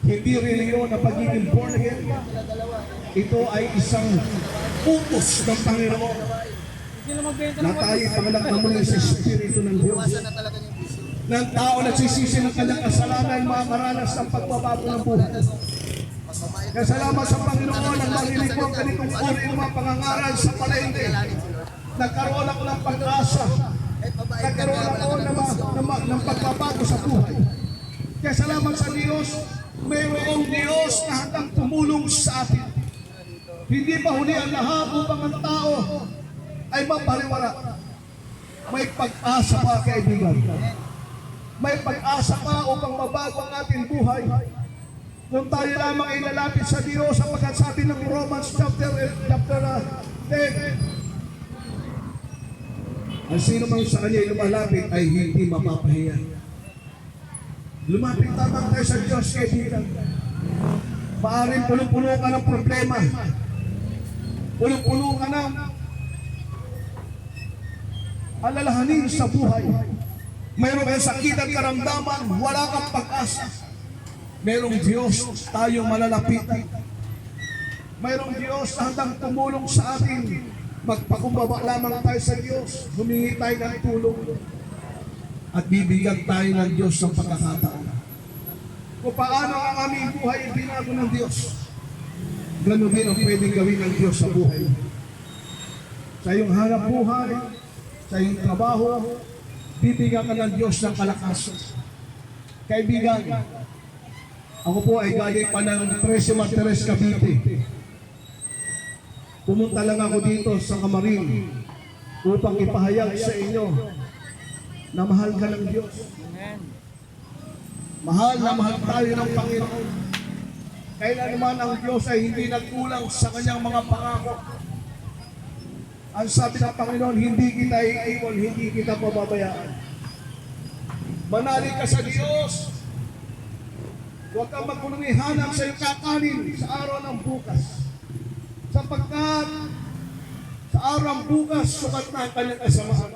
Hindi reliyon na pagiging born again. Ito ay isang utos ng Panginoon na tayo pangalak muli sa Espiritu ng Diyos. Ng tao nagsisisi ng kanyang kasalanan, makakaranas ng pagbabago ng buhay. Kaya salamat sa Panginoon ang marinig ko ang ganitong uri ng mga pangangaral sa palengke. Nagkaroon ako ng pag-asa. Nagkaroon ako ng pagbabago sa buhay. Kaya salamat sa Diyos, mayroong Diyos na handang tumulong sa atin. Hindi pa huli ang lahat upang ang tao ay mapariwara. May pag-asa pa, kaibigan. May pag-asa pa upang mabago ang ating buhay. Kung tayo lamang ay lalapit sa Diyos, sapagkat sabi ng Romans chapter 10, ang sino mang sa Kanya ay lumalapit ay hindi mapapahiya. Lumapit lamang tayo sa Diyos, kaibigan. Maaaring puno-puno ka ng problema. Puno-puno ka ng alalahanin sa buhay. Mayroon kang sakit at karamdaman, wala kang pag-asa. Mayroong Diyos tayong malalapitan. Mayroong Diyos na handang tumulong sa atin. Magpakumbaba lamang tayo sa Diyos. Humingi tayo ng tulong. At bibigyan tayo ng Diyos ng pagkakataon. Kung paano ang aming buhay ay binago ng Diyos, gano'n din ang pwedeng gawin ng Diyos sa buhay. Sa iyong hanap buhay, sa iyong trabaho, bibigyan ka ng Diyos ng kalakasan. Kaibigan, ako po ay galing pa ng Tres Martires, Cavite. Pumunta lang ako dito sa Kamarin upang ipahayag sa inyo na mahal ka ng Diyos. Mahal na mahal tayo ng Panginoon. Kailan naman ang Diyos ay hindi nagkulang sa kanyang mga pangako. Ang sabi ng Panginoon, hindi kita iiwan, hindi kita pababayaan. Manalig ka sa Diyos. Huwag kang magkulungihanap sa iyong kakanin sa araw ng bukas. Sapagkat sa araw ng bukas, sukat na ang kanyang kasamaan.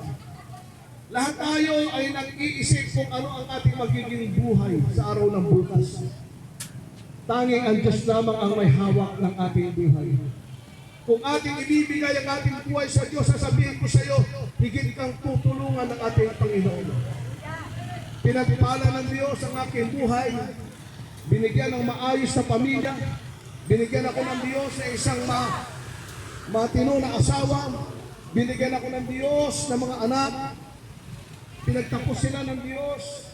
Lahat tayo ay nag-iisip kung ano ang ating magiging buhay sa araw ng bukas. Tanging ang Diyos lamang ang may hawak ng ating buhay. Kung ating ibibigay ang ating buhay sa Diyos, sasabihin ko sa iyo, higit kang tutulungan ng ating Panginoon. Pinagpala ng Diyos ang aking buhay. Binigyan ng maayos na pamilya. Binigyan ako ng Diyos sa isang matino na asawa. Binigyan ako ng Diyos ng mga anak. Pinagtapos sila ng Diyos.